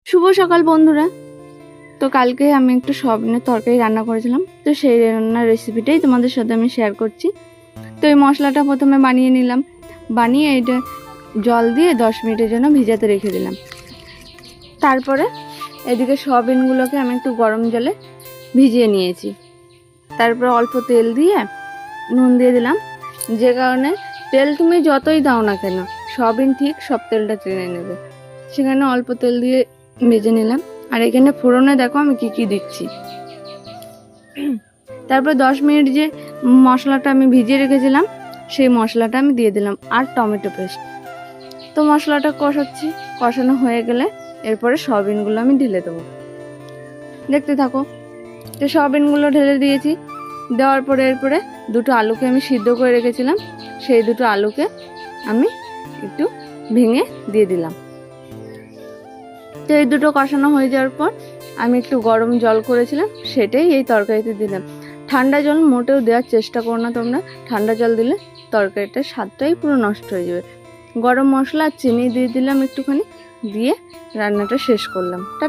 শুভ সকাল বন্ধুরা। তো কালকে আমি একটু সয়াবিনের তরকারি রান্না করেছিলাম, তো সেই রান্নার রেসিপিটাই তোমাদের সাথে আমি শেয়ার করছি। তো এই মশলাটা প্রথমে বানিয়ে নিলাম, বানিয়ে এটা জল দিয়ে 10 মিনিটের জন্য ভিজাতে রেখে দিলাম। তারপরে এদিকে সয়াবিনগুলোকে আমি একটু গরম জলে ভিজিয়ে নিয়েছি। তারপরে অল্প তেল দিয়ে নুন দিয়ে দিলাম, যে কারণে তেল তুমি যতই দাও না কেন সয়াবিন ঠিক সব তেলটা টেনে নেবে। সেখানে অল্প তেল দিয়ে ভেজে নিলাম। আর এখানে ফোড়নে দেখো আমি কি কি দিচ্ছি। তারপর 10 মিনিট যে মশলাটা আমি ভিজিয়ে রেখেছিলাম সেই মশলাটা আমি দিয়ে দিলাম, আর টমেটো পেস্ট। তো মশলাটা কষাচ্ছি, কষানো হয়ে গেলে এরপরে সয়াবিনগুলো আমি ঢেলে দেবো। দেখতে থাকো। তো সয়াবিনগুলো ঢেলে দিয়েছি, দেওয়ার পরে এরপরে দুটো আলুকে আমি সিদ্ধ করে রেখেছিলাম, সেই দুটো আলুকে আমি একটু ভেঙে দিয়ে দিলাম। তো এই দুটো কষানো হয়ে যাওয়ার পর আমি একটু গরম জল করেছিলাম, সেটাই এই তরকারিতে দিলাম। ঠান্ডা জল মোটেও দেওয়ার চেষ্টা করো না তোমরা, ঠান্ডা জল দিলে তরকারিটার স্বাদটাই পুরো নষ্ট হয়ে যাবে। গরম মশলা আর চিনি দিয়ে দিলাম একটুখানি, দিয়ে রান্নাটা শেষ করলাম। টাটা।